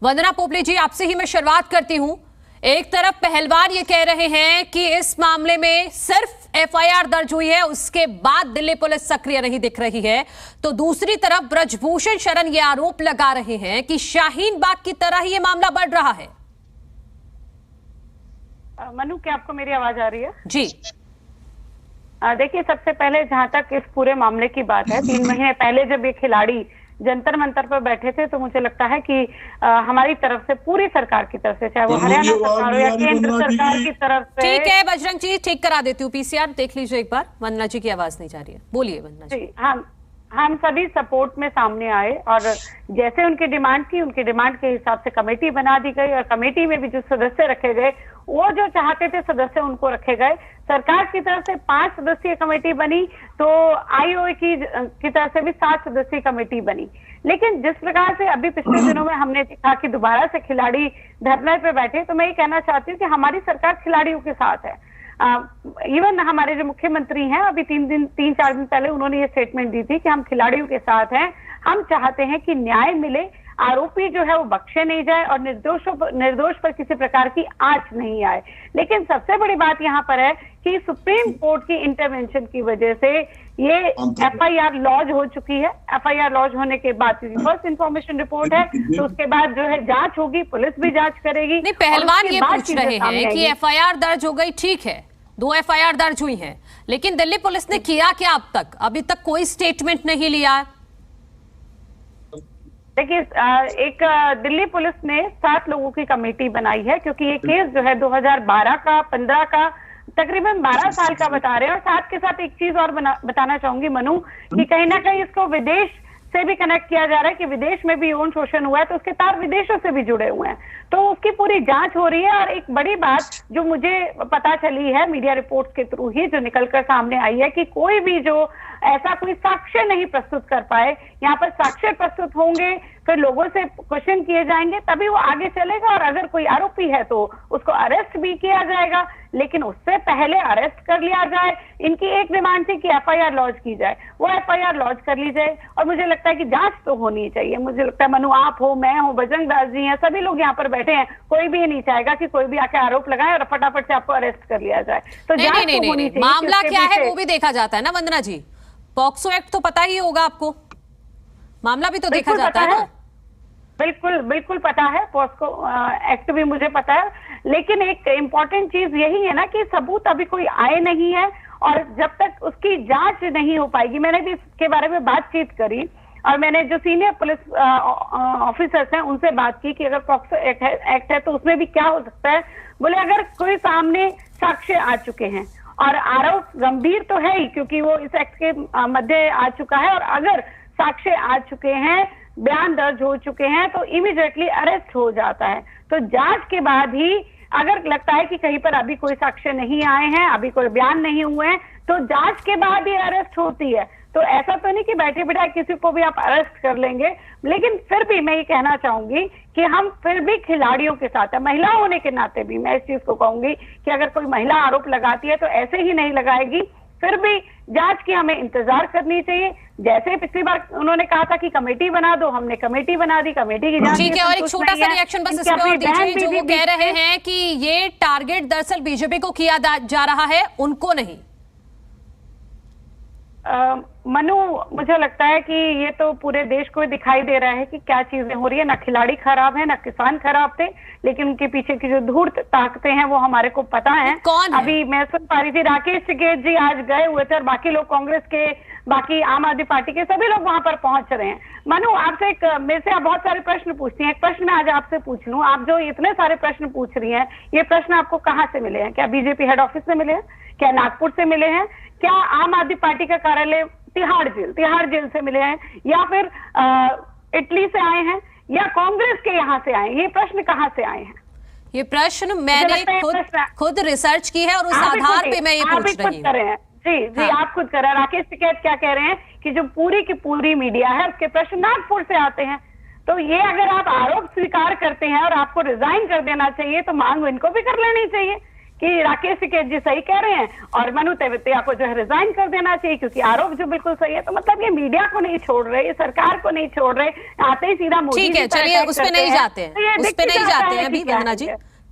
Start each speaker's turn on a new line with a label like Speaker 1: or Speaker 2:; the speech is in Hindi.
Speaker 1: वंदना पोपले जी, आपसे ही मैं शुरुआत करती हूं। एक तरफ पहलवान ये कह रहे हैं कि इस मामले में सिर्फ एफआईआर दर्ज हुई है, उसके बाद दिल्ली पुलिस सक्रिय नहीं दिख रही है, तो दूसरी तरफ ब्रजभूषण शरण ये आरोप लगा रहे हैं कि शाहीन बाग की तरह ही ये मामला बढ़ रहा है।
Speaker 2: मनु, क्या आपको मेरी आवाज आ रही है?
Speaker 1: जी
Speaker 2: देखिए, सबसे पहले जहां तक इस पूरे मामले की बात है, 3 महीने पहले जब ये खिलाड़ी जंतर मंतर पर बैठे थे, तो मुझे लगता है कि हमारी तरफ से, पूरी सरकार की तरफ से, चाहे वो हरियाणा सरकार हो या केंद्र सरकार की तरफ से।
Speaker 1: ठीक है बजरंग जी, ठीक करा देती हूँ। पीसीआर देख लीजिए एक बार। वंदना जी की आवाज नहीं जा रही है, बोलिए वंदना जी।
Speaker 2: हम सभी सपोर्ट में सामने आए और जैसे उनकी डिमांड थी, उनकी डिमांड के हिसाब से कमेटी बना दी गई और कमेटी में भी जो सदस्य रखे गए, वो जो चाहते थे सदस्य उनको रखे गए। सरकार की तरफ से 5 सदस्यीय कमेटी बनी, तो आईओए की तरफ से भी 7 सदस्यीय कमेटी बनी। लेकिन जिस प्रकार से अभी पिछले दिनों में हमने देखा कि दोबारा से खिलाड़ी धरने पे बैठे, तो मैं ये कहना चाहती हूँ कि हमारी सरकार खिलाड़ियों के साथ है। इवन हमारे जो मुख्यमंत्री हैं, अभी 3-4 दिन पहले उन्होंने ये स्टेटमेंट दी थी कि हम खिलाड़ियों के साथ हैं, हम चाहते हैं कि न्याय मिले, आरोपी जो है वो बख्शे नहीं जाए और निर्दोष पर किसी प्रकार की आंच नहीं आए। लेकिन सबसे बड़ी बात यहाँ पर है कि सुप्रीम कोर्ट की इंटरवेंशन की वजह से ये एफआईआर लॉन्च हो चुकी है। एफआईआर लॉन्च होने के बाद फर्स्ट इंफॉर्मेशन रिपोर्ट है, तो उसके बाद जो है जांच होगी, पुलिस भी जांच करेगी।
Speaker 1: नहीं, पहलवान ये पूछ रहे हैं कि एफआईआर दर्ज हो गई, ठीक है, 2 एफआईआर दर्ज हुई हैं, लेकिन दिल्ली पुलिस ने किया क्या अब तक? अभी तक कोई स्टेटमेंट नहीं लिया।
Speaker 2: देखिए, एक दिल्ली पुलिस ने 7 लोगों की कमेटी बनाई है, क्योंकि ये केस जो है 2012 का, 15 का, तकरीबन 12 साल का बता रहे हैं। और साथ के साथ एक चीज और बताना चाहूंगी मनु, कि कहीं ना कहीं इसको विदेश से भी कनेक्ट किया जा रहा है कि विदेश में भी यौन शोषण हुआ है, तो उसके तार विदेशों से भी जुड़े हुए हैं, तो उसकी पूरी जांच हो रही है। और एक बड़ी बात जो मुझे पता चली है मीडिया रिपोर्ट्स के थ्रू ही, जो निकलकर सामने आई है, कि कोई भी जो ऐसा कोई साक्ष्य नहीं प्रस्तुत कर पाए, यहाँ पर साक्ष्य प्रस्तुत होंगे, फिर लोगों से क्वेश्चन किए जाएंगे, तभी वो आगे चलेगा। और अगर कोई आरोपी है तो उसको अरेस्ट भी किया जाएगा, लेकिन उससे पहले अरेस्ट कर लिया जाए। इनकी एक डिमांड थी कि एफआईआर लॉन्च की जाए, वो एफआईआर लॉन्च कर ली जाए। और मुझे लगता है कि जांच तो होनी चाहिए। मुझे लगता है मनु, आप हो, मैं हूं, बजरंग दास जी हैं, सभी लोग यहाँ पर बैठे हैं, कोई भी ये नहीं चाहेगा कि कोई भी आके आरोप लगाए और फटाफट से आपको अरेस्ट कर लिया जाए। तो जांच तो होनी चाहिए।
Speaker 1: मामला क्या है वो भी देखा जाता है ना वंदना जी। पॉक्सो एक्ट तो पता ही होगा आपको, मामला भी तो देखा जाता है ना।
Speaker 2: बिल्कुल पता है, पॉक्सो एक्ट भी मुझे पता है, लेकिन एक इम्पॉर्टेंट चीज यही है ना कि सबूत अभी कोई आए नहीं है, और जब तक उसकी जांच नहीं हो पाएगी। मैंने भी इसके बारे में बातचीत करी और मैंने जो सीनियर पुलिस ऑफिसर्स हैं उनसे बात की कि अगर पॉक्सो एक्ट है तो उसमें भी क्या हो सकता है। बोले अगर कोई सामने साक्ष्य आ चुके हैं, और आरोप गंभीर तो है ही क्योंकि वो इस एक्ट के मध्य आ चुका है, और अगर साक्ष्य आ चुके हैं, बयान दर्ज हो चुके हैं, तो इमीडिएटली अरेस्ट हो जाता है। तो जांच के बाद ही अगर लगता है कि कहीं पर अभी कोई साक्ष्य नहीं आए हैं, अभी कोई बयान नहीं हुए हैं, तो जांच के बाद ही अरेस्ट होती है। तो ऐसा तो नहीं कि बैठे बिठाए किसी को भी आप अरेस्ट कर लेंगे। लेकिन फिर भी मैं ये कहना चाहूंगी कि हम फिर भी खिलाड़ियों के साथ है। महिला होने के नाते भी मैं इस चीज को कहूंगी कि अगर कोई महिला आरोप लगाती है तो ऐसे ही नहीं लगाएगी, फिर भी जांच की हमें इंतजार करनी चाहिए। जैसे पिछली बार उन्होंने कहा था कि कमेटी बना दो, हमने कमेटी बना दी, कमेटी की जांच।
Speaker 1: ठीक है, और एक छोटा सा रिएक्शन बस इसमें और दीजिए। जो वो कह रहे हैं कि ये टारगेट दरअसल बीजेपी को किया जा रहा है, उनको नहीं।
Speaker 2: मनु, मुझे लगता है कि ये तो पूरे देश को दिखाई दे रहा है कि क्या चीजें हो रही है। ना खिलाड़ी खराब है, ना किसान खराब थे, लेकिन उनके पीछे की जो धूर्त ताकतें हैं वो हमारे को पता है।
Speaker 1: कौन है?
Speaker 2: अभी मैं सुन पा रही थी, राकेश टिकैत जी आज गए हुए थे और बाकी लोग कांग्रेस के, बाकी आम आदमी पार्टी के सभी लोग वहां पर पहुंच रहे हैं। मनु, आपसे मेरे से आप बहुत सारे प्रश्न पूछती हैं, एक प्रश्न मैं आज आपसे पूछ लूं। आप जो इतने सारे प्रश्न पूछ रही हैं, ये प्रश्न आपको कहाँ से मिले हैं? क्या बीजेपी हेड ऑफिस से मिले हैं? क्या नागपुर से मिले हैं? क्या आम आदमी पार्टी का कार्यालय तिहाड़ जेल से मिले हैं? या फिर इटली से आए हैं, या कांग्रेस के यहाँ से आए? ये प्रश्न कहाँ से आए हैं?
Speaker 1: ये प्रश्न मैंने खुद रिसर्च की है और उस आधार पे मैं ये पूछ रही हूँ।
Speaker 2: जी, आप खुद कर रहे हैं। राकेश टिकैत क्या कह रहे हैं कि जो पूरी की पूरी मीडिया है उसके प्रश्न नागपुर से आते हैं। तो ये अगर आप आरोप स्वीकार करते हैं और आपको रिजाइन कर देना चाहिए, तो मांग इनको भी कर लेनी चाहिए कि राकेश टिकैत जी सही कह रहे हैं और मनु तेवतिया को जो है रिजाइन कर देना चाहिए क्योंकि आरोप जो बिल्कुल सही है। तो मतलब ये मीडिया को नहीं छोड़ रहे, ये सरकार को नहीं छोड़ रहे, आते ही सीधा मोदी
Speaker 1: ठीक है, चलिए उस पे नहीं जाते हैं, उस पे नहीं जाते हैं अभी वंदना जी।